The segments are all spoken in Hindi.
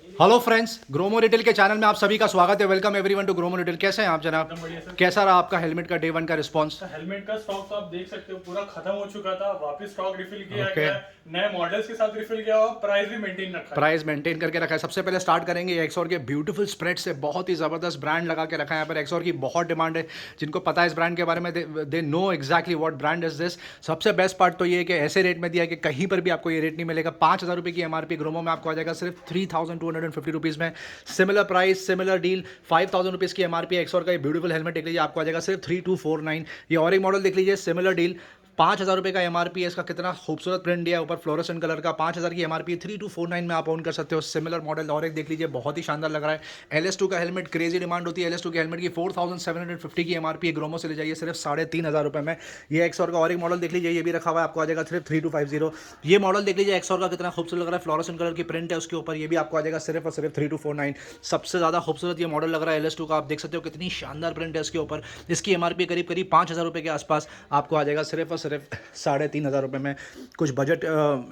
हेलो फ्रेंड्स, ग्रोमो रिटेल के चैनल में आप सभी का स्वागत है। Welcome everyone to Gromo retail. कैसे हैं आप जनाब? एकदम बढ़िया सर। कैसा रहा आपका हेलमेट का डे वन का रिस्पांस? सर हेलमेट का स्टॉक तो आप देख सकते हो पूरा खत्म हो चुका था, वापस स्टॉक रिफिल किया ओके, गया है, नए मॉडल्स के साथ रिफिल किया और प्राइस भी मेंटेन रखा है। प्राइस मेंटेन करके रखा है। सबसे पहले स्टार्ट करेंगे एक्सोर के ब्यूटीफुल स्प्रेड से। बहुत ही ज़बरदस्त ब्रांड लगा के रखा है यहाँ पर। एक्सोर की बहुत डिमांड है। जिनको पता है इस ब्रांड के बारे में, they know exactly what brand is this. सबसे बेस्ट पार्ट तो ये है कि ऐसे रेट में दिया है कि कहीं पर भी आपको ये रेट नहीं मिलेगा। 5,000 रुपये की एमआरपी ग्रोमो में आपको आ जाएगा सिर्फ 3,250 रुपीज़ में। Similar price, similar deal, 5,000 rupees की एमआरपी एक्सोर का ये ब्यूटीफुल हेलमेट देख लीजिए, आपको आ जाएगा सिर्फ 3,249। ये और एक मॉडल देख लीजिए, सिमिलर डील, 5,000 रुपये का एमआरपी है। इसका कितना खूबसूरत प्रिंट दिया है ऊपर फ्लोरेसेंट कलर का। 5,000 की एमआरपी, 3,249 में आप ओन कर सकते हो। सिमिलर मॉडल और एक देख लीजिए, बहुत ही शानदार लग रहा है। LS2 का हेलमेट, क्रेजी डिमांड होती है LS2 के हेलमेट की। 4,750 की एमआरपी है। ग्रोमो से ले जाइए सिर्फ 3,500 रुपये में। ये एक्सोर का और एक मॉडल देख लीजिए, ये भी रखा हुआ है, आपको आ जाएगा सिर्फ 3,250। ये मॉडल देख लीजिए एक्सोर का, कितना खूबसूरत लग रहा है। फ्लोरेसेंट कलर की प्रिंट है उसके ऊपर, ये भी आपको आ जाएगा सिर्फ और सिर्फ 3,249। सबसे ज़्यादा खूबसूरत ये मॉडल लग रहा है LS2 का। आप देख सकते हो कितनी शानदार प्रिंट है इसके ऊपर। इसकी एमआरपी करीब करीब 5,000 रुपये के आसपास आपको आ जाएगा सिर्फ और सिर्फ 3,500 रुपये में। कुछ बजट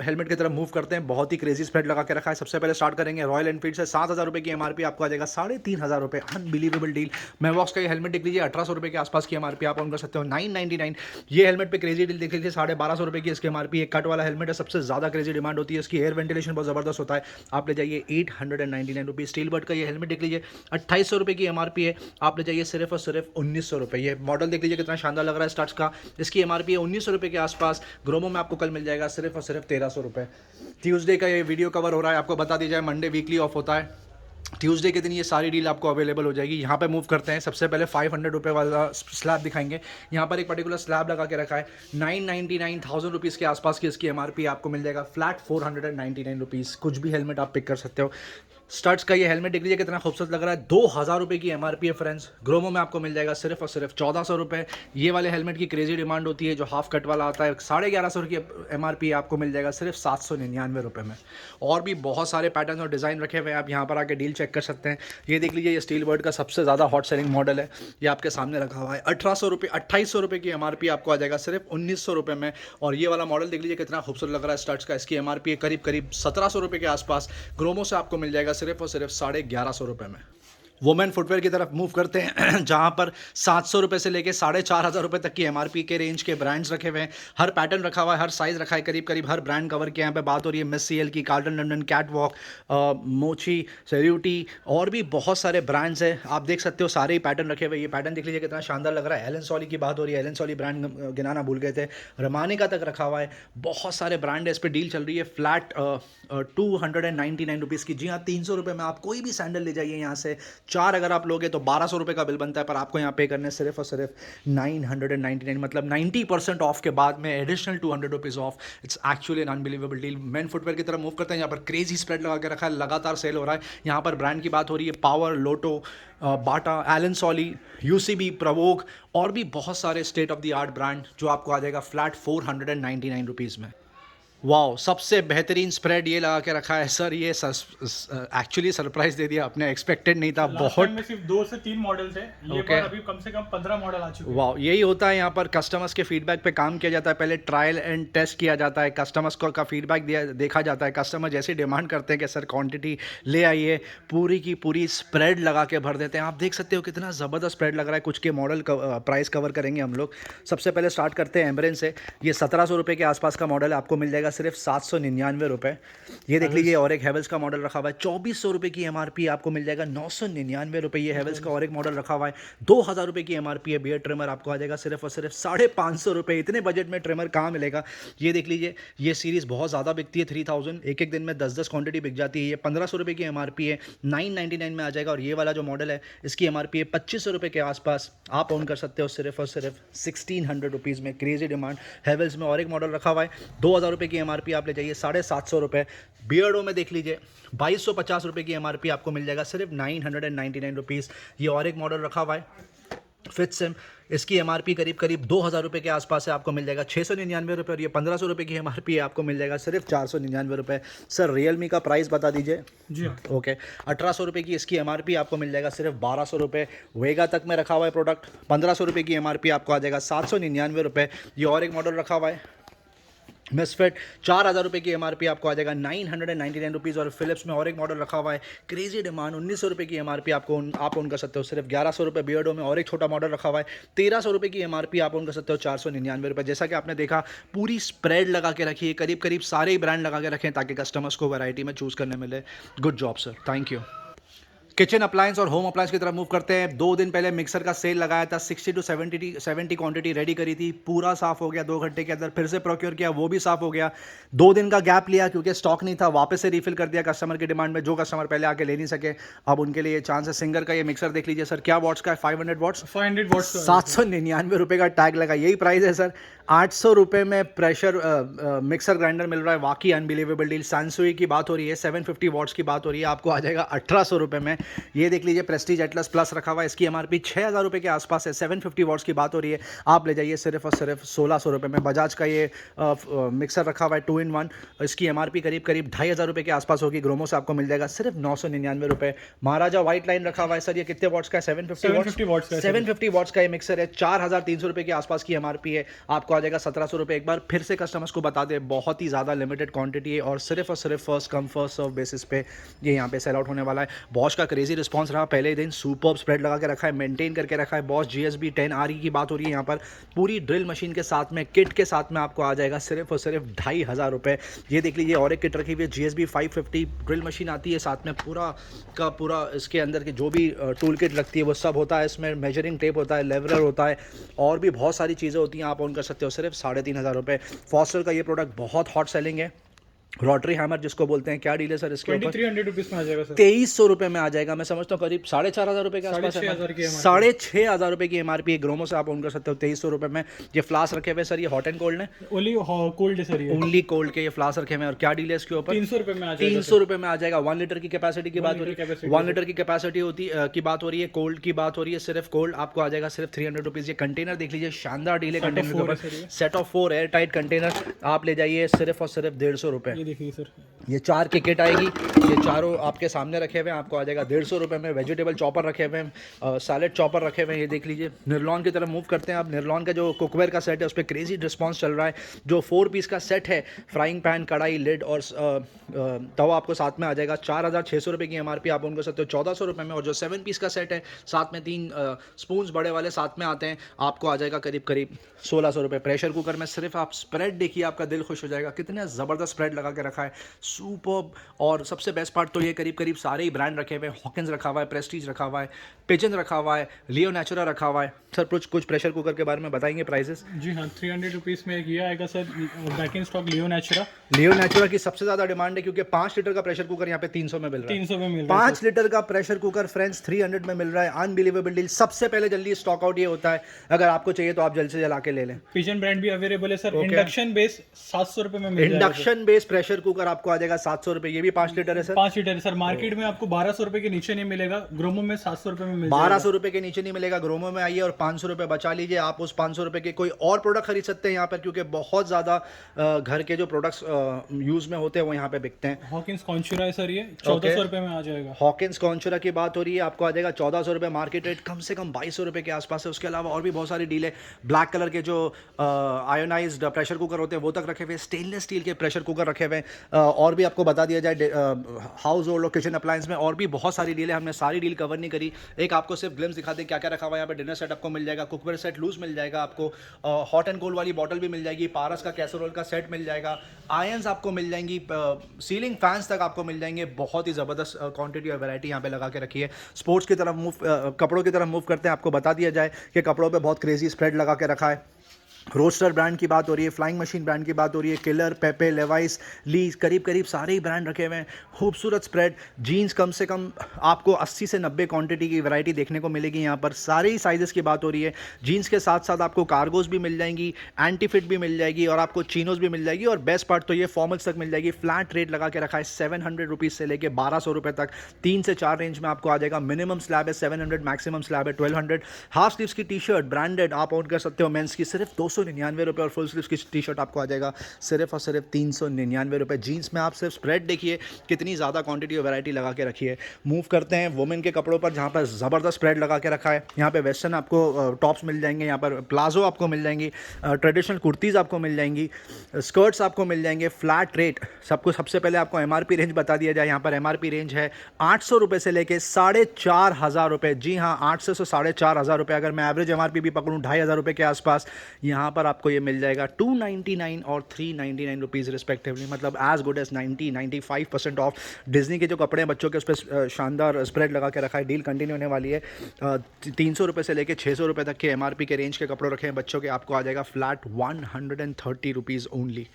हेलमेट की तरफ मूव करते हैं। बहुत ही क्रेजी स्प्रेड लगा के रखा है। सबसे पहले स्टार्ट करेंगे रॉयल एनफील्ड से। 7,000 रुपये की एमआरपी, आपको आ जाएगा 3,500 रुपये। Unbelievable deal. मेवॉक्स का ये हेलमेट देख लीजिए, 1,800 रुपये के आसपास की एमआरपी आप ऑन कर सकते हो। 999 ये हेलमेट पे क्रेजी डील देख लीजिए, 1,250 रुपये की इसकी एमआरपी। एक कट वाला हेलमेट है, सबसे ज़्यादा क्रेजी डिमांड होती है इसकी। एयर वेंटिलेशन बहुत ज़बरदस्त होता है। आप ले जाइए 899 रुपीज़। स्टील बर्ड का ये हेलमेट देख लीजिए, 2,800 रुपये की एमआरपी है। आप ले जाइए सिर्फ और सिर्फ 1,900 रुपये। ये मॉडल देख लीजिए कितना शानदार लग रहा है स्टार्च का। इसकी एमआरपी है 1,900 रुपये के आसपास। ग्रोमो में आपको कल मिल जाएगा सिर्फ और सिर्फ 1,300 रुपये। ट्यूसडे का ये वीडियो कवर हो रहा है, आपको बता दी जाए, मंडे वीकली ऑफ होता है। ट्यूसडे के दिन ये सारी डील आपको अवेलेबल हो जाएगी। यहाँ पे मूव करते हैं। सबसे पहले 500 रुपये वाला स्लैब दिखाएंगे। यहाँ पर एक पर्टिकुलर स्लैब लगा के रखा है। 999,000 रुपीज़ के आसपास की इसकी एमआरपी आपको मिल जाएगा फ्लैट 499 रुपीज़। कुछ भी हेलमेट आप पिक कर सकते हो। स्टड्स का ये हेलमेट देख लीजिए कितना खूबसूरत लग रहा है। 2,000 रुपये की एमआरपी है फ्रेंड्स। ग्रोमो में आपको मिल जाएगा सिर्फ और सिर्फ 1,400 रुपये। ये वाले हेलमेट की क्रेजी डिमांड होती है, जो हाफ कट वाला आता है। 1150 की एमआरपी आपको मिल जाएगा सिर्फ 799 रुपये में। और भी बहुत सारे पैटर्न और डिज़ाइन रखे हुए हैं, आप यहाँ पर आके डील चेक कर सकते हैं। ये देख लीजिए, ये स्टील बर्ड का सबसे ज़्यादा हॉट सेलिंग मॉडल है। ये आपके सामने रखा हुआ है। 1,800 रुपये, 2,800 रुपये की एमआरपी आपको आ जाएगा सिर्फ 1,900 रुपये में। और ये वाला मॉडल देख लीजिए कितना खूबसूरत लग रहा है स्टड्स का। इसकी एमआरपी है करीब करीब 1,700 रुपये के आसपास। ग्रोमो से आपको मिल जाएगा सिर्फ और सिर्फ 1,150 रुपये में। वुमेन फुटवेयर की तरफ मूव करते हैं जहां पर 700 रुपये से लेके 4,500 रुपये तक की एमआरपी के रेंज के ब्रांड्स रखे हुए हैं। हर पैटर्न रखा हुआ है, हर साइज़ रखा है, करीब करीब हर ब्रांड कवर किया। यहाँ पे बात हो रही है मिस सीएल की, कार्ल्टन लंडन, कैटवॉक, मोची, सेल्यूटी, और भी बहुत सारे ब्रांड्स हैं। आप देख सकते हो सारे ही पैटर्न रखे हुए। ये पैटर्न देख लीजिए कितना शानदार लग रहा है। एलन सॉली की बात हो रही है, एलन सॉली ब्रांड गिनाना भूल गए थे। रमानिका तक रखा हुआ है। बहुत सारे ब्रांड है, इस पर डील चल रही है फ्लैट 299 रुपीज़ की। जी हाँ, 300 रुपये में आप कोई भी सैंडल ले जाइए यहाँ से। 4 अगर आप लोगे तो 1,200 रुपये का बिल बनता है, पर आपको यहाँ पे करने सिर्फ और सिर्फ 999, मतलब 90% ऑफ के बाद में additional 200 rupees of. It's actually an unbelievable deal. Main footwear की तरफ मूव करते हैं। यहाँ पर क्रेजी स्प्रेड लगा के रखा है, लगातार सेल हो रहा है। यहाँ पर ब्रांड की बात हो रही है, पावर, लोटो, बाटा, एलन सॉली, यूसीबी, प्रवोक, और भी बहुत सारे state of the art brand, जो आपको आ जाएगा फ्लैट 499 रुपीज़ में। वाओ, सबसे बेहतरीन स्प्रेड ये लगा के रखा है सर। ये एक्चुअली सरप्राइज दे दिया आपने, एक्सपेक्टेड नहीं था। लास्ट टाइम बहुत में सिर्फ 2 से 3 मॉडल थे, ये ओके। बार अभी कम से कम 15 मॉडल आ चुके हैं। वाह, यही होता है यहाँ पर। कस्टमर्स के फीडबैक पे काम किया जाता है। पहले ट्रायल एंड टेस्ट किया जाता है, कस्टमर्स को का फीडबैक देखा जाता है। कस्टमर जैसी डिमांड करते हैं कि सर क्वांटिटी ले आइए, पूरी की पूरी स्प्रेड लगा के भर देते हैं। आप देख सकते हो कितना ज़बरदस्त स्प्रेड लग रहा है। कुछ के मॉडल प्राइस कवर करेंगे हम लोग। सबसे पहले स्टार्ट करते हैं एम्ब्रेन से। ये 1,700 रुपये के आसपास का मॉडल है, आपको मिल जाएगा सिर्फ 799 रुपये। ये देख लीजिए, और एक हेवल्स का मॉडल रखा हुआ है। 2,400 रुपये की एमआरपी, आपको मिल जाएगा 999 रुपये। ये हेवल्स का और एक मॉडल रखा हुआ है। 2,000 रुपये की एमआरपी है। बियर्ड ट्रिमर आपको आ जाएगा सिर्फ और सिर्फ 550 रुपये। इतने बजट में ट्रिमर कहाँ मिलेगा? ये देख लीजिए, ये सीरीज़ बहुत ज़्यादा बिकती है। 3,000 एक एक दिन में 10-10 क्वांटिटी बिक जाती है। ये 1,500 रुपये की एमआरपी है, 999 में आ जाएगा। और ये वाला जो मॉडल है, इसकी एमआरपी है 2,500 रुपये के आसपास। आप ओन कर सकते हो सिर्फ और सिर्फ 1,600 रुपीज़ में। Crazy demand. हेवल्स में और एक मॉडल रखा हुआ है, 2,000 रुपये की एमआरपी, आप ले जाइए 750 रुपये। बियर्डो में देख लीजिए, 2,250 रुपये की एमआरपी, आपको मिल जाएगा सिर्फ 999 रुपीज़। ये और एक मॉडल रखा हुआ है फिटसिम, इसकी एमआरपी करीब करीब 2,000 रुपये के आसपास है, आपको मिल जाएगा 699 रुपये। और ये 1,500 रुपये की एमआरपी है, आपको मिल जाएगा सिर्फ 499 रुपये। सर रियलमी का प्राइस बता दीजिए। जी हाँ, ओके, 1,800 रुपये की इसकी एमआरपी, आपको मिल जाएगा सिर्फ 1,200 रुपये। वेगा तक में रखा हुआ है प्रोडक्ट, 1,500 रुपये की एमआरपी, आपको आ जाएगा 799 रुपये। ये और एक मॉडल रखा हुआ है मिसफिट 4,000 रुपये की एमआरपी आपको आ जाएगा 999 रुपीज़। और फिलिप्स में और एक मॉडल रखा हुआ है क्रेजी डिमांड 1,900 रुपये की एमआरपी आपको आप ओन कर सकते हो सिर्फ 1,100 रुपये। बियर्डो में और एक छोटा मॉडल रखा हुआ है 1,300 रुपये की एमआरपी आप ओन कर सकते हो 499 रुपये। जैसा कि आपने देखा पूरी स्प्रेड लगा के रखी है, करीब करीब सारे ही ब्रांड लगा के रखें ताकि कस्टमर्स को वैरायटी में चूज़ करने मिले। Good job sir, thank you. Kitchen appliance और होम अप्लायंस की तरफ मूव करते हैं। 2 दिन पहले मिक्सर का सेल लगाया था, 60 to 70 क्वांटिटी रेडी करी थी, पूरा साफ हो गया 2 घंटे के अंदर। फिर से प्रोक्योर किया, वो भी साफ हो गया। 2 दिन का गैप लिया क्योंकि स्टॉक नहीं था, वापस से रिफिल कर दिया कस्टमर की डिमांड में। जो कस्टमर पहले आके ले नहीं सके अब उनके लिए चांस है। सिंगर का ये मिक्सर देख लीजिए सर, क्या वॉट्स का है? 500 वॉट्स, 500 वॉट्स 799 रुपये का टैग लगा, यही प्राइस है सर। 800 रुपये में प्रेशर मिक्सर ग्राइंडर मिल रहा है, वाकई अनबिलीवेबल डील। सैनसुई की बात हो रही है, 750 वॉट्स की बात हो रही है, आपको आ जाएगा 1,800 रुपये में। ये देख लीजिए प्रेस्टीज एटलस प्लस रखा हुआ है, इसकी एमआरपी 6,000 रुपये के आसपास है। 750 वॉट्स की बात हो रही है, आप ले जाइए सिर्फ और सिर्फ 1,600 रुपये में। बजाज का ये मिक्सर रखा हुआ है 2 in 1, इसकी एमआरपी करीब करीब 2,500 रुपये के आसपास होगी। ग्रोमो से आपको मिल जाएगा सिर्फ 999 रुपये। महाराजा व्हाइट लाइन रखा हुआ है सर, ये कितने वॉट्स का है? 750 वॉट्स का 750 वॉट्स का ये मिक्सर है, 4,300 रुपये के आसपास की एमआरपी है, आपको आ जाएगा 1,700 रुपये। एक बार फिर से कस्टमर्स को बता दें, बहुत ही ज़्यादा लिमिटेड क्वांटिटी है और सिर्फ first come first serve basis पे ये यहाँ पे सेल आउट होने वाला है। बॉश का क्रेजी रिस्पांस रहा पहले ही दिन, सुपर्ब स्प्रेड लगा के रखा है, मेंटेन करके रखा है। बॉश GSB 10 RE की बात हो रही है यहाँ पर, पूरी ड्रिल मशीन के साथ में, किट के साथ में आपको आ जाएगा सिर्फ और सिर्फ 2,500 रुपये। ये देख लीजिए और एक किट रखी हुई है, GSB 550 ड्रिल मशीन आती है साथ में, पूरा का पूरा इसके अंदर की जो भी टूल किट लगती है वो सब होता है इसमें। मेजरिंग टेप होता है, लेवलर होता है और भी बहुत सारी चीज़ें होती हैं, आप ऑन कर सकते हो सिर्फ 3,500 रुपये। फॉस्टर का ये प्रोडक्ट बहुत हॉट सेलिंग है, रोटरी हैमर जिसको बोलते हैं। क्या डील है सर इसके ऊपर? 2,300 रुपीज में आ जाएगा सर। 2,300 रुपये में आ जाएगा। मैं समझता हूँ करीब 4,500 रुपये के आसपास है, 6,500 रुपये की एमआरपी है। ग्रोमो से आप ऑन कर सकते हो 2,300 रुपये में। ये फ्लास रखे हुए सर, ये हॉट एंड कोल्ड है, ओनली कोल्ड है सर, ये ओनली कोल्ड के ये फ्लास रखे हुए हैं। और क्या डील है इसके ऊपर? 300 रुपये में आ जाएगा। 300 रुपये में आ जाएगा। 1 लीटर की कैपेसिटी की बात हो रही है, 1 लीटर की कैपेसिटी होती की बात हो रही है, कोल्ड की बात हो रही है, सिर्फ कोल्ड आपको आ जाएगा सिर्फ 300 रुपीज़। ये कंटेनर देख लीजिए, शानदार डील है कंटेनर के ऊपर, set of 4 air tight container आप ले जाइए सिर्फ और सिर्फ 150 रुपये। ये देखिए सर, ये 4 की किट आएगी, ये चारों आपके सामने रखे हुए हैं, आपको आ जाएगा 150 रुपये में। वेजिटेबल चॉपर रखे हुए हैं, सैलेड चॉपर रखे हुए हैं, ये देख लीजिए। निर्लॉन की तरफ मूव करते हैं। अब निर्लॉन का जो कुकवेयर का सेट है उस पर क्रेजी रिस्पांस चल रहा है। जो 4 पीस का सेट है, फ्राइंग पैन, कढ़ाई, लिड और तवा आपको साथ में आ जाएगा। 4,600 रुपये की एमआरपी, आप उनको सकते हो 1,400 रुपये में। और जो 7 पीस का सेट है साथ में 3 स्पून्स बड़े वाले साथ में आते हैं, आपको आ जाएगा करीब करीब 1,600 रुपये। प्रेशर कुकर में सिर्फ आप स्प्रेड देखिए, आपका दिल खुश हो जाएगा, कितने ज़बरदस्त स्प्रेड लगा के रखा है, सुपर्ब। और सबसे बेस्ट पार्ट तो ये करीब करीब सारे ही ब्रांड रखे हुए हैं। हॉकिंस रखा हुआ है, प्रेस्टीज रखा हुआ है, पिजन रखा हुआ है, लियो नेचुरा रखा हुआ है। सर कुछ प्रेशर कुकर के बारे में बताएंगे प्राइसेस? जी हाँ, 300 रुपीज़ में एक ये आएगा sir, back in stock Leo Natura. Leo Natura की सबसे ज़्यादा डिमांड है क्योंकि 5 लीटर का प्रेशर कुकर यहाँ पे 300 में मिल रहा है। 300 में मिल रहा है। 5 लीटर का प्रेशर कुकर फ्रेंड्स 300 में मिल रहा है। Unbelievable deal. सबसे पहले जल्दी स्टॉक आउट ये होता है, अगर आपको चाहिए तो आप जल्द से जल्द आके ले लें। पिजन ब्रांड भी अवेलेबल है सर। इंडक्शन बेस 700 रुपये में मिल जाएगा। इंडक्शन बेस प्रेशर कुकर आपको आ जाएगा 700 रुपये, ये भी 5 लीटर है सर। 5 लीटर है सर। मार्केट में आपको 1,200 रुपये के नीचे नहीं मिलेगा, ग्रोमो में 700 रुपये में मिल जाएगा। 1,200 रुपये के नीचे नहीं मिलेगा, ग्रोमो में आइए और 500 रुपये बचा लीजिए। आप उस 500 रुपये के कोई और प्रोडक्ट खरीद सकते हैं यहाँ पर, क्योंकि बहुत ज़्यादा घर के जो प्रोडक्ट्स यूज़ में होते हैं वो यहाँ पे बिकते हैं। हॉकिंस कॉन्चुरा है सर, ये 1,400 रुपये में आ जाएगा। हॉकिंस कॉन्चुरा की बात हो रही है, आपको आ जाएगा 1,400 रुपये। मार्केट रेट कम से कम 2,200 रुपये के आसपास है। उसके अलावा और भी बहुत सारी डील है। ब्लैक कलर के जो आयोनाइज्ड प्रेशर कुकर होते हैं वो तक रखे हुए, स्टेनलेस स्टील के प्रेशर कुकर रखे हुए हैं। और भी आपको बता दिया जाए, हाउस होल्ड और किचन अप्लायंस में और भी बहुत सारी डील है, हमने सारी डील कवर नहीं करी। एक आपको सिर्फ ग्लिम्स दिखा दें क्या क्या रखा हुआ है यहाँ पे। डिनर सेट आपको मिल जाएगा, कुकवेयर सेट लूज मिल जाएगा आपको, हॉट एंड कोल्ड वाली बॉटल भी मिल जाएगी, पारस का कैसरोल का सेट मिल जाएगा, आयंस आपको मिल जाएंगी, सीलिंग फैंस तक आपको मिल जाएंगे। बहुत ही ज़बरदस्त क्वांटिटी और वैरायटी यहाँ पे लगा के रखी है। स्पोर्ट्स की तरफ कपड़ों की तरफ मूव करते हैं। आपको बता दिया जाए कि कपड़ों पे बहुत क्रेजी स्प्रेड लगा के रखा है। रोस्टर ब्रांड की बात हो रही है, फ्लाइंग मशीन ब्रांड की बात हो रही है, किलर, पेपे, लेवाइस, लीज, करीब करीब सारे ही ब्रांड रखे हुए हैं। खूबसूरत स्प्रेड। जीन्स कम से कम आपको 80 से 90 क्वांटिटी की वैरायटी देखने को मिलेगी यहाँ पर। सारे ही साइजेस की बात हो रही है। जीन्स के साथ साथ आपको कार्गोज भी मिल जाएंगी, एंटी फिट भी मिल जाएगी और आपको चीनोज भी मिल जाएगी। और बेस्ट पार्ट तो ये फॉर्मल्स तक मिल जाएगी। फ्लैट रेट लगा के रखा है 700 रुपीज़ से लेकर 1,200 रुपये तक। 3 से 4 रेंज में आपको आ जाएगा। मिनिमम स्लैब है 700, मैक्सिमम स्लैब है 1,200। हाफ स्लीव्स की टी शर्ट ब्रांडेड आप ऑन कर सकते हो मेंस की सिर्फ ₹299 और फुल स्लीव्स की टी शर्ट आपको आ जाएगा सिर्फ और सिर्फ ₹399। जीन्स में आप सिर्फ स्प्रेड देखिए कितनी ज़्यादा क्वांटिटी और वैरायटी लगा के रखी है। मूव करते हैं वुमेन के कपड़ों पर, जहाँ पर ज़बरदस्त स्प्रेड लगा के रखा है। यहाँ पे वेस्टर्न आपको टॉप्स मिल जाएंगे, यहाँ पर प्लाजो आपको मिल जाएंगी, ट्रेडिशनल कुर्तीज़ आपको मिल जाएंगी, स्कर्ट्स आपको मिल जाएंगे, फ्लैट रेट। सबको सबसे पहले आपको MRP रेंज बता दिया जाए। यहाँ पर MRP रेंज है ₹800 से लेके ₹4,500। जी हाँ, 800 से ₹4,500। अगर मैं एवरेज MRP भी पकड़ूँ ₹2,500 के आसपास, यहाँ पर आपको ये मिल जाएगा 299 और 399 रुपीज़ रिस्पेक्टिवली, मतलब as good as 90-95% off. Disney के जो कपड़े हैं बच्चों के, उस पर शानदार स्प्रेड लगा के रखा है। डील कंटिन्यू होने वाली है। ₹300 से लेके ₹600 तक के MRP के रेंज के कपड़े रखे हैं बच्चों के, आपको आ जाएगा flat ₹130 only.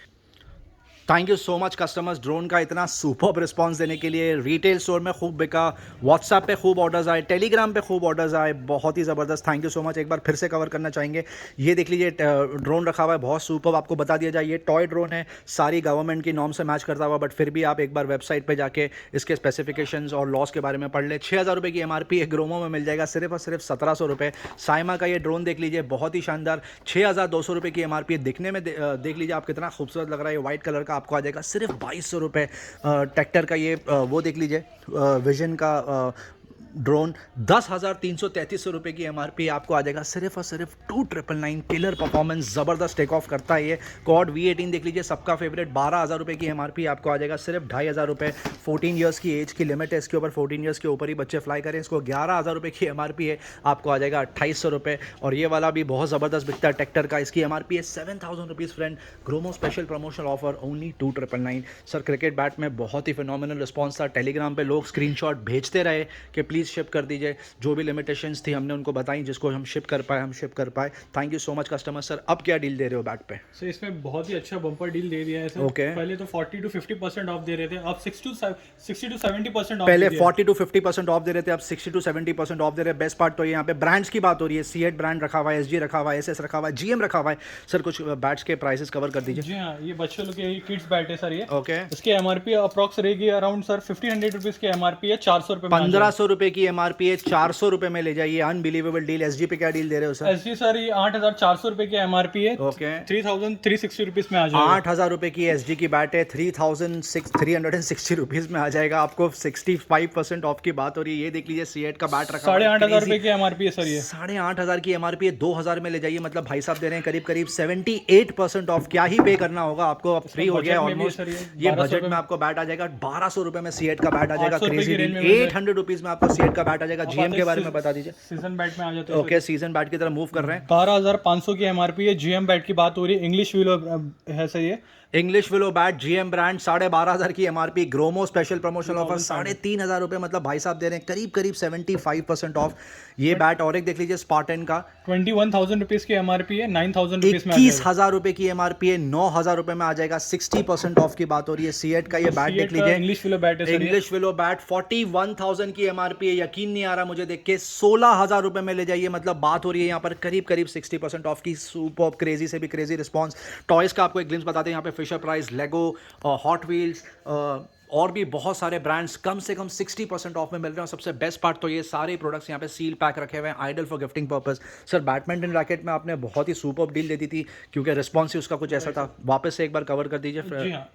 Thank you so much customers, drone का इतना सुपर्ब रिस्पांस देने के लिए। रिटेल स्टोर में खूब बिका, व्हाट्सएप पे खूब ऑर्डर्स आए, टेलीग्राम पे खूब ऑर्डर्स आए, बहुत ही ज़बरदस्त। Thank you so much. एक बार फिर से कवर करना चाहेंगे, ये देख लीजिए ड्रोन रखा हुआ है, बहुत सुपर्ब। आपको बता दिया जाए ये टॉय ड्रोन है, सारी गवर्नमेंट की नॉर्म से मैच करता हुआ, बट फिर भी आप एक बार वेबसाइट पर जाके इसके स्पेसिफिकेशंस और लॉस के बारे में पढ़ ले। ₹6,000 की MRP एक ग्रोमो में मिल जाएगा सिर्फ और सिर्फ ₹1,700। साइमा का ये ड्रोन देख लीजिए, बहुत ही शानदार, ₹6,200 की MRP। दिखने में देख लीजिए आप कितना खूबसूरत लग रहा है। व्हाइट कलर का आपको आ जाएगा सिर्फ ₹2,200। ट्रैक्टर का ये वो देख लीजिए, विजन का ड्रोन, ₹10,333 की MRP आपको आ जाएगा सिर्फ और सिर्फ 2,999। किलर परफॉर्मेंस, ज़बरदस्त टेक ऑफ करता है ये। कॉड V18 देख लीजिए, सबका फेवरेट, ₹12,000 की MRP आपको आ जाएगा सिर्फ ₹2,500। 14 ईयर्स की एज की लिमिट है इसके ऊपर, 14 ईयर्स के ऊपर ही बच्चे फ्लाई करें। इसको ₹11,000 की MRP है, आपको आ जाएगा ₹2,800। और ये वाला भी बहुत ज़बरदस्त बिकता है ट्रैक्टर का, इसकी MRP है ₹7,000 friend. Gromo special promotional offer only 2,999। Sir cricket bat में बहुत ही फिनोमिनल रिस्पॉन्स था। टेलीग्राम पे लोग स्क्रीनशॉट भेजते रहे कि प्लीज़ शिप कर दीजिए। जो भी लिमिटेशंस थी हमने उनको बताई, जिसको हम शिप कर पाए हम शिप कर पाए। Thank you so much customer. Sir अब क्या डील दे रहे हो बैट पे? सर इसमें बहुत ही अच्छा बम्पर डील दे दिया है सर। Okay. पहले तो 40 to 50% ऑफ दे रहे थे, अब 60 to 70% ऑफ। पहले 40 to 50% ऑफ दे रहे थे, अब 60 to 70% ऑफ दे रहे हैं। बेस्ट पार्ट तो ये यहाँ पे ब्रांड्स की बात हो रही है। C8 ब्रांड रखा हुआ है, SG रखा हुआ है, SS रखा हुआ है, GM रखा हुआ है। सर कुछ बैट्स के प्राइसेस कवर कर दीजिए। जी हाँ, ये बच्चों लोग के किड्स बैट है सर ये। ओके, इसकी MRP अप्रॉक्स रहेगी अराउंड सर 1,500 की MRP है, ₹400 में। ₹1,500 की MRP है, ₹400 में ले जाइए। Unbelievable deal. SG पे क्या डील दे रहे हो सर? SG सर ये ₹8,400 की MRP है। ओके, ₹3,360 में आ जाएगा। ₹8,000 की SG की बैट है, ₹3,360 में आ जाएगा आपको। 65% ऑफ की बात हो रही है। ये देख लीजिए C8 का बैट रखा हुआ है, ₹8,500 की MRP है सर ये। 8,500 की MRP है, 2,000 में ले जाइए। मतलब भाई साहब दे रहे हैं करीब करीब 78% ऑफ। क्या ही पे करना होगा आपको, अब फ्री हो गया ऑलमोस्ट। ये बजट में आपको बैट आ जाएगा ₹1,200 में C8 का बैट आ जाएगा। Crazy deal. ₹800 में आपको C8 का बैट आ जाएगा। GM के बारे में बता दीजिए। सीजन बैट में आ जाते हैं। ओके, सीजन बैट की तरफ मूव कर रहे हैं। 12,500 की MRP है। GM बैट की बात हो रही है, इंग्लिश विलो है सर ये। English willow bat GM brand, 12,500 की MRP। Gromo special promotional offer ₹3,500। मतलब भाई साहब दे रहे हैं करीब करीब 75% ऑफ ये बैट। और एक देख लीजिए स्पार्टन का, 21,000 की MRP है, 9,000 में ₹21,000 की MRP है, ₹9,000 में आ जाएगा। 60% ऑफ की बात हो रही है। C8 का ये बैट देख लीजिए, इंग्लिश विलो बैट है। इंग्लिश विलो बैट 41,000 की MRP है। यकीन नहीं आ रहा मुझे देख के। ₹16,000 में ले जाइए। मतलब बात हो रही है यहाँ पर करीब करीब 60% ऑफ की। सुपर क्रेजी से भी क्रेजी रिस्पॉन्स। टॉयज का आपको एक ग्लिम्स बताते हैं यहाँ पे। फिशर प्राइस, लेगो, हॉट व्हील्स और भी बहुत सारे ब्रांड्स कम से कम 60% ऑफ में मिल रहे हैं। और सबसे बेस्ट पार्ट तो ये सारे प्रोडक्ट्स यहाँ पे सील पैक रखे हुए हैं, ideal for gifting purpose. Sir badminton racket में आपने बहुत ही सुपर डील दे दी थी, क्योंकि रिस्पॉन्स ही उसका कुछ ऐसा था। वापस से एक बार कवर कर दीजिए। जी हाँ,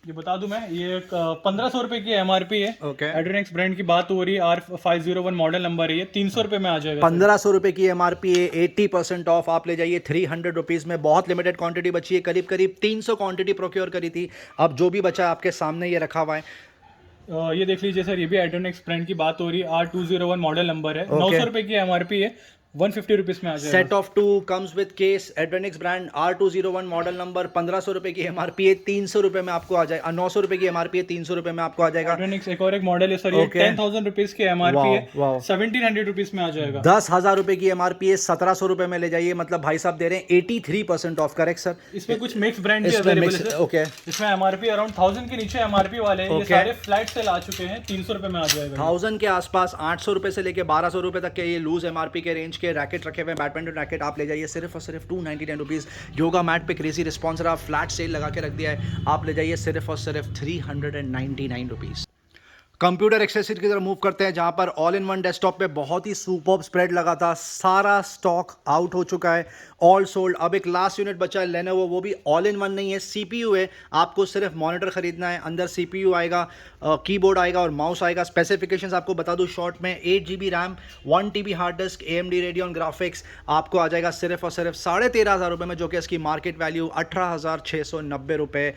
ये बता दूं मैं, ये 1,500 की MRP है। ओके, एड्रोनिक्स ब्रांड की बात हो रही है, R501 मॉडल नंबर है ये। ₹300 में आ जाएगा। ₹1,500 की MRP है, 80% ऑफ। आप ले जाइए ₹300 में। बहुत लिमिटेड क्वांटिटी बची है, करीब करीब 300 क्वांटिटी प्रोक्योर करी थी। अब जो भी बचा है आपके सामने ये रखा हुआ है। ये देख लीजिए सर, ये भी एड्रोनिक्स ब्रांड की बात हो रही है। R201 मॉडल नंबर है। ₹900 की MRP है, ₹150 में आ जाएगा। Set of 2 comes with case. Adronics brand R201 model number, ₹1,500 की MRP है, ₹300 में आपको आ जाएगा। ₹900 की MRP है, ₹300 में आपको आ जाएगा। एड्रोनिक्स एक और एक मॉडल है सर ये। ₹10,000 की MRP है, ₹1,700 में आ जाएगा। ₹10,000 की MRP है, ₹1,700 में ले जाइए। मतलब भाई साहब दे रहे हैं 83% ऑफ। Correct sir? इसमें कुछ मिक्स ब्रांड भी अवेलेबल है। ओके, इसमें MRP अराउंड 1,000 के नीचे MRP वाले हैं। ये सारे फ्लैट सेल आ चुके हैं, ₹300 में आ जाएगा। 1,000 के आसपास, ₹800 से लेके ₹1,200 तक के ये लूज MRP के रेंज के रैकेट रखे हुए। बैडमिंटन रैकेट आप ले जाइए सिर्फ और सिर्फ ₹299। योगा मैट पे क्रेजी रिस्पॉन्स रहा, फ्लैट सेल लगा के रख दिया है। आप ले जाइए सिर्फ और सिर्फ ₹399। कंप्यूटर एक्सेसरी की तरफ मूव करते हैं, जहां पर ऑल इन वन डेस्कटॉप पे बहुत ही सुपर्ब स्प्रेड लगा था, सारा स्टॉक आउट हो चुका है, ऑल सोल्ड। अब एक लास्ट यूनिट बचा है लेनोवो, वो भी ऑल इन वन नहीं है, सीपीयू है। आपको सिर्फ मॉनिटर खरीदना है, अंदर सीपीयू आएगा, कीबोर्ड आएगा और माउस आएगा। स्पेसिफिकेशंस आपको बता दूं शॉर्ट में, 8 GB RAM, 1 TB hard disk, AMD Radeon graphics. आपको आ जाएगा सिर्फ और सिर्फ 13,500 रुपये में, जो कि इसकी मार्केट वैल्यू 18,690 रुपये।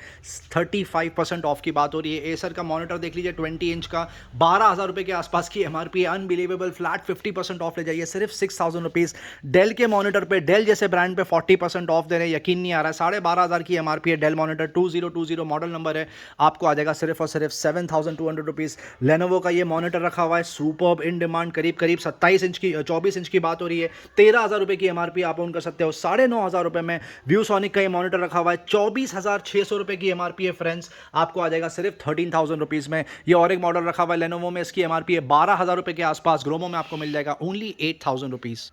35% ऑफ की बात हो रही है। एसर का मॉनिटर देख लीजिए 20 इंच का, 12,000 रुपये के आसपास की MRP है। अनबिलीवेबल, फ्लैट 50% ऑफ ले जाइए, सिर्फ 6,000 रुपीज़। डेल के मॉनिटर पे, डेल जैसे ब्रांड पे 40% ऑफ दे रहे हैं, यकीन नहीं आ रहा है। 12,500 की MRP है डेल मॉनिटर, 2020 मॉडल नंबर है। आपको आ जाएगा सिर्फ और सिर्फ 7,200 रुपीज़। लेनोवो का ये मॉनिटर रखा हुआ है, सुपर्ब, इन डिमांड, करीब 27 इंच की, 24 इंच की बात हो रही है। 13,000 रुपये की MRP आप ओन कर सकते हो। 9,500 रुपये में व्यूसोनिक का ये मॉनिटर रखा हुआ है, 24,600 रुपये की MRP है फ्रेंड्स। आपको आ जाएगा सिर्फ 13,000 रुपीज़ में। ये और एक मॉडल रखा हुआ है लेनोवो में, इसकी MRP है 12,000 रुपये के आसपास। ग्रोमो में आपको मिल जाएगा ओनली 8,000 रुपीज़।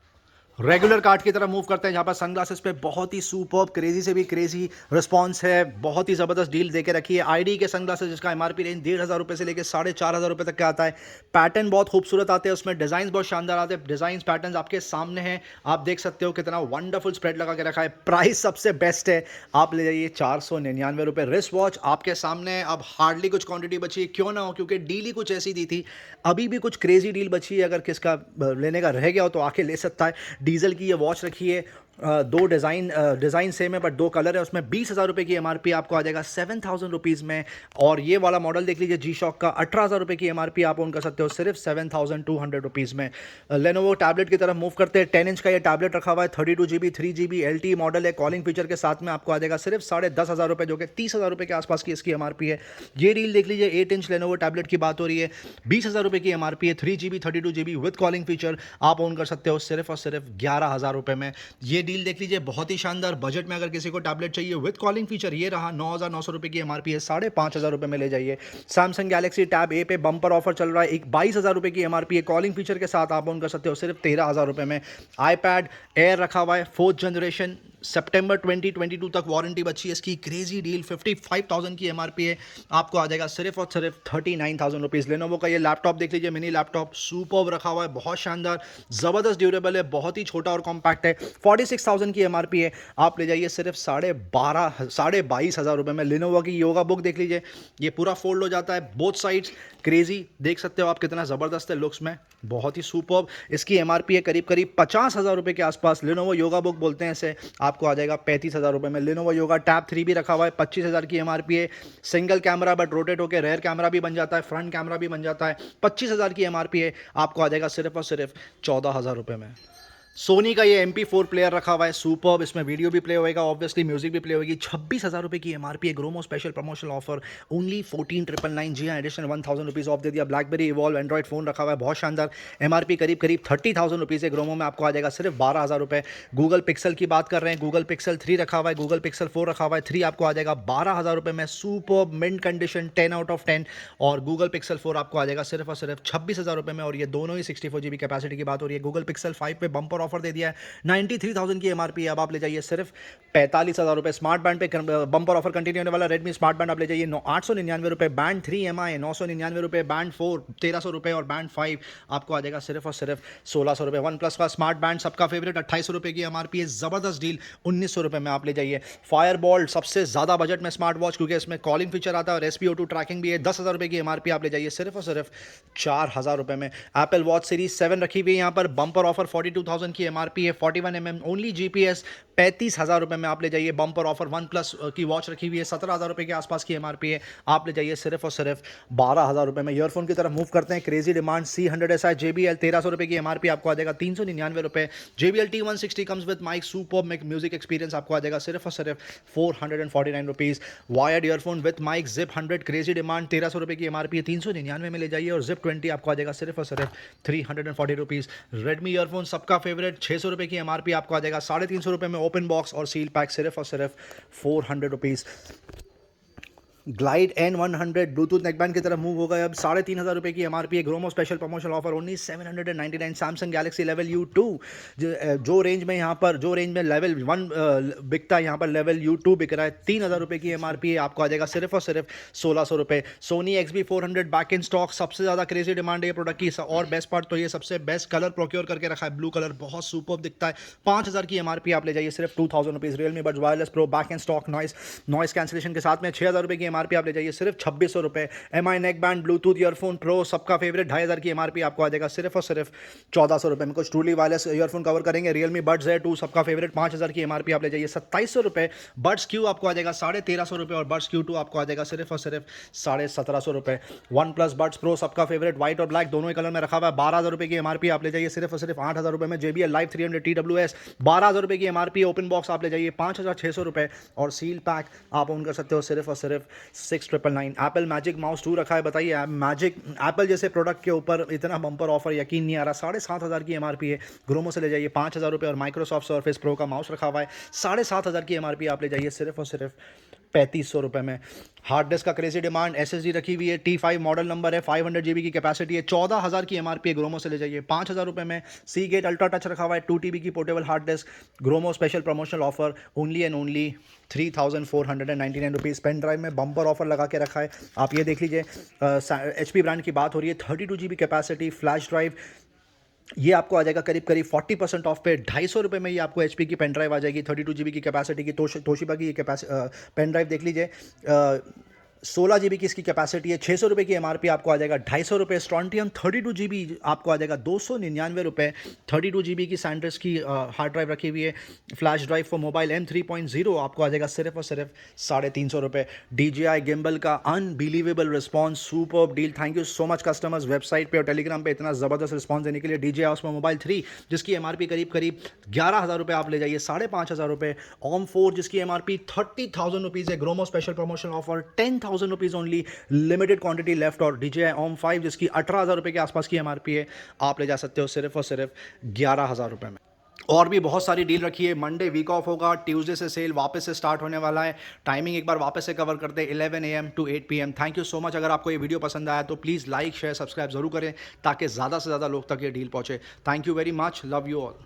रेगुलर कार्ड की तरफ मूव करते हैं, जहाँ पर सनग्लासेस पे बहुत ही सुपर्ब, क्रेजी से भी क्रेजी रिस्पांस है। बहुत ही ज़बरदस्त डील देके रखी है। आईडी के सनग्लासेस जिसका MRP रेंज 1,500 रुपये से लेकर 4,500 रुपये तक का आता है। पैटर्न बहुत खूबसूरत आते हैं उसमें, डिज़ाइन बहुत शानदार आते हैं। डिज़ाइन पैटर्न आपके सामने हैं, आप देख सकते हो कितना वंडरफुल स्प्रेड लगा के रखा है। प्राइस सबसे बेस्ट है, आप ले जाइए 499 रुपये। रिस्ट वॉच आपके सामने है। अब हार्डली कुछ क्वांटिटी बची है, क्यों ना हो, क्योंकि डील ही कुछ ऐसी दी थी। अभी भी कुछ क्रेजी डील बची है, अगर किसका लेने का रह गया हो तो आके ले सकता है। डीजल की ये वॉच रखी है, दो डिज़ाइन सेम है बट दो कलर है उसमें। 20,000 रुपये की MRP आपको आ जाएगा 7,000 रुपीज़ में। और ये वाला मॉडल देख लीजिए जी शॉक का, 18,000 रुपये की MRP आप ओन कर सकते हो सिर्फ 7,200 रुपीज़ में। लेनोवो टैबलेट की तरफ मूव करते हैं। 10 इंच का ये टैबलेट रखा हुआ है, 32GB 3GB LTE मॉडल है, कॉलिंग फीचर के साथ में आपको आ जाएगा सिर्फ 10,500 रुपये, जो कि 30,000 रुपये के आसपास की इसकी MRP है। ये डील देख लीजिए, 8 इंच लेनोवो टैबलेट की बात हो रही है, 20,000 रुपये की MRP है, 3GB 32GB with calling feature आप ओन कर सकते हो सिर्फ और सिर्फ 11,000 रुपये में। ये डील देख लीजिए, बहुत ही शानदार बजट में अगर किसी को टैबलेट चाहिए विद कॉलिंग फीचर, ये रहा 9,900 रुपये की MRP है, 5,500 रुपये में ले जाइए। सैमसंग गैलेक्सी टैब ए पे बम्पर ऑफर चल रहा है, एक 22,000 रुपये की MRP है, कॉलिंग फीचर के साथ आप ओन कर सकते हो सिर्फ 13,000 रुपये में। iPad एयर रखा हुआ है 4th जनरेशन, सितंबर 2022 तक वारंटी बची है इसकी। क्रेजी डील, 55,000 की MRP है, आपको आ जाएगा सिर्फ और सिर्फ 39,000 रुपीज़। लेनोवो का ये लैपटॉप देख लीजिए, मिनी लैपटॉप, सुपर्ब रखा हुआ है, बहुत शानदार, ज़बरदस्त ड्यूरेबल है, बहुत ही छोटा और कॉम्पैक्ट है। 46,000 की MRP है, आप ले जाइए सिर्फ 22,500 रुपये में। लेनोवो की योगा बुक देख लीजिए, ये पूरा फोल्ड हो जाता है बोथ साइड्स, क्रेजी, देख सकते हो आप कितना ज़बरदस्त है लुक्स में, बहुत ही सुपर्ब। इसकी MRP है करीब 50,000 रुपये के आसपास। लेनोवो योगा बुक बोलते हैं इसे, आपको आ जाएगा 35,000 रुपये में। लेनोवो योगा टैब 3 भी रखा हुआ है, 25,000 की MRP है। सिंगल कैमरा बट रोटेट होकर रेयर कैमरा भी बन जाता है, फ्रंट कैमरा भी बन जाता है। 25,000 की MRP है, आपको आ जाएगा सिर्फ और सिर्फ 14,000 रुपये में। सोनी का ये MP4 प्लेयर रखा हुआ है, सुपर्ब, इसमें वीडियो भी प्ले होएगा, ऑब्वियसली म्यूजिक भी प्ले होगी। 26,000 रुपये की MRP है, Gromo special promotional offer only 14,999। जी हाँ, एडिशनल 1,000 रुपीज़ ऑफ दे दिया। ब्लैकबेरी इवॉल्व एंड्रॉइड फोन रखा हुआ है, बहुत शानदार, MRP करीब 30,000 रुपीज़ है। ग्रोमो में आपको आ जाएगा सिर्फ 12,000 रुपये। गूगल पिक्सल की बात कर रहे हैं, गूगल पिक्सल 3 रखा हुआ है, गूगल पिक्सल 4 रखा हुआ है। 3 आपको आ जाएगा 12,000 रुपये में, superb, mint condition, 10 out of 10। और गूगल पिक्सल 4 आपको आ जाएगा सिर्फ और सिर्फ 26,000 रुपये में, और ये दोनों ही 64GB कैपेसिटी की बात हो रही है। गूगल पिक्सल 5 पे बम्पर ऑफर दे दिया है, 93,000 की MRP है, अब आप ले जाइए सिर्फ 45,000 रुपये। स्मार्ट बैंड पे बम्पर ऑफर कंटिन्यू होने वाला, रेडमी स्मार्ट बैंड आप ले जाइए 899 रुपये। बैंड 3 MI 999 रुपये, बैंड 4 1,300 रुपये, और बैंड 5 आपको आ जाएगा सिर्फ और सिर्फ 1,600 रुपये। वन प्लस का स्मार्ट बैंड सबका फेवरेट 2,800 रुपये की MRP है, ज़बरदस्त डील, 1,900 रुपये में आप ले जाइए। फायरबॉल्ट सबसे ज़्यादा बजट में स्मार्ट वॉच, क्योंकि इसमें कॉलिंग फीचर आता है और SpO2 ट्रैकिंग भी है, 10,000 रुपये की MRP आप ले जाइए सिर्फ और सिर्फ 4,000 रुपये में। एप्पल वॉच सीरीज 7 रखी हुई है यहाँ पर, बम्पर ऑफर 42,000 की MRP है, 41mm ओनली GPS, 35,000 रुपये में आप ले जाइए। बम्पर ऑफर वन प्लस की वॉच रखी हुई है, 17,000 रुपये के आसपास की MRP है, आप ले जाइए सिर्फ और सिर्फ 12,000 रुपये में। ईयरफोन की तरफ मूव करते हैं, क्रेजी डिमांड, C100SI JBL 1,300 रुपये की MRP आपको आ जाएगा 399 रुपये। JBL T160 comes with mic, superb music experience, आपको आ जाएगा सिर्फ और सिर्फ 449 rupees. Wired earphone with mic zip 100, crazy demand, 1,300 रुपये की MRP है, 399 में ले जाइए। और जिप 20 आपको आ जाएगा सिर्फ और सिर्फ 340 रुपीज़। रेडमी ईयरफोन सबका फेवरेट, 600 रुपये की MRP आपको आ जाएगा 350 रुपये में, ओपन बॉक्स और सील पैक सिर्फ और सिर्फ 400 rupees. Glide N100 Bluetooth neckband की तरफ मूव हो गए। अब 3,500 रुपये की एमआरपी है। Gromo special promotional offer only 799। Samsung Galaxy level U2 जो रेंज में यहाँ पर लेवल 1 बिकता है, यहाँ पर लेवल U2 बिक रहा है। 3,000 रुपये की एमआरपी है, आपको आ जाएगा सिर्फ और सिर्फ 1,600 रुपये। Soni XB400 back in stock, सबसे ज़्यादा क्रेजी डिमांड है ये प्रोडक्ट की। और बेस्ट पार्ट तो ये सबसे बेस्ट कलर प्रोक्योर करके रखा है, ब्लू कलर बहुत सुपर दिखता है। 5,000 की एमआरपी, आप ले जाइए सिर्फ 2,000 rupees. Realme buds wireless pro back in stock, noise cancellation के साथ में 6,000 रुपये की एमआरपी, आप ले जाइए सिर्फ 2,600 रुपये। MI neck band Bluetooth earphone pro सबका फेवरेट 2,500 की एमआरपी, आपको आ जाएगा सिर्फ और सिर्फ 1,400 रुपये में। कुछ ट्रूली वायरलेस ईयरफोन कवर करेंगे। रियलमी बड्स Z2 सबका फेवरेट 5,000 की एमआरपी, आप ले जाइए 2,700 रुपये। बड्स Q आपको आ जाएगा 1,350 रुपये और बड्स Q2 आपको आ जाएगा सिर्फ और सिर्फ 1,750 रुपये। वन प्लस बड्स प्रो सबका फेवरेट व्हाइट और ब्लैक दोनों ही कलर में रखा हुआ है, 12,000 रुपये की एमआरपी, आप ले जाइए सिर्फ और सिर्फ 8,000 रुपये में। JBL Live 300 TWS 12,000 रुपये की एमआरपी, ओपन बॉक्स आप ले जाइए 5,600 रुपये और सील पैक आप ओन कर सकते हो सिर्फ और सिर्फ 6,999। एप्पल मैजिक माउस 2 रखा है, बताइए मैजिक एप्पल जैसे प्रोडक्ट के ऊपर इतना बम्पर ऑफर यकीन नहीं आ रहा। 7,500 की एमआरपी है, ग्रोमो से ले जाइए 5,000 रुपये और माइक्रोसॉफ्ट सर्फेस प्रो का माउस रखा हुआ है 7,500 की एमआरपी, आप ले जाइए सिर्फ और सिर्फ 3,500 रुपये में। हार्ड डिस्क का क्रेजी डिमांड, SSD रखी हुई है, T5 मॉडल नंबर है, 500 GB की कैपेसिटी है, 14,000 की एमआरपी है, ग्रोमो से ले जाइए 5,000 रुपये में। Seagate अल्ट्रा टच रखा हुआ है, 2 TB की portable hard disk, Gromo special promotional offer only and only 3,499 rupees. Pen drive में बम्पर ऑफर लगा के रखा है, आप ये देख लीजिए। HP ब्रांड की बात हो रही है, 32 GB कैपेसिटी फ्लैश ड्राइव, ये आपको आ जाएगा करीब करीब 40% ऑफ पे 250 रुपये में। ये आपको HP की पेन ड्राइव आ जाएगी 32 GB की कैपेसिटी की। तोशिबा की ये पेन ड्राइव देख लीजिए, 16 GB की इसकी कैपेसिटी है, 600 रुपये की एमआरपी, आपको आ जाएगा 250 रुपये। स्ट्रॉन्टियम 32 GB आपको आ जाएगा 299 रुपये। 32 GB की सैंडिस्क की हार्ड ड्राइव रखी हुई है। Flash drive for mobile M3.0 आपको आ जाएगा सिर्फ और सिर्फ 350 रुपये। DJI गिम्बल का unbelievable response, super deal. Thank you so much customers, website पे और टेलीग्राम पे इतना ज़बरदस्त रिस्पॉन्स देने के लिए। DJI Osmo मोबाइल 3 जिसकी एमआरपी करीब करीब 11,000 रुपये, आप ले जाइए 5,500 रुपये। OM 4 जिसकी एमआरपी 30,000 रुपीज़ है, Gromo special promotional offer 10,000 rupees only, limited quantity left. और DJI OM 5 जिसकी 18,000 रुपये के आसपास की एमआरपी है, आप ले जा सकते हो सिर्फ और सिर्फ 11,000 रुपये में। और भी बहुत सारी डील रखी है। मंडे वीक ऑफ होगा, ट्यूसडे से सेल वापस से स्टार्ट होने वाला है। टाइमिंग एक बार वापस से कवर करते हैं 11 AM to 8 PM। Thank you so much. अगर आपको ये वीडियो पसंद आया तो प्लीज़ लाइक शेयर सब्सक्राइब जरूर करें ताकि ज़्यादा से ज़्यादा लोग तक ये डील पहुंचे। Thank you very much, love you all.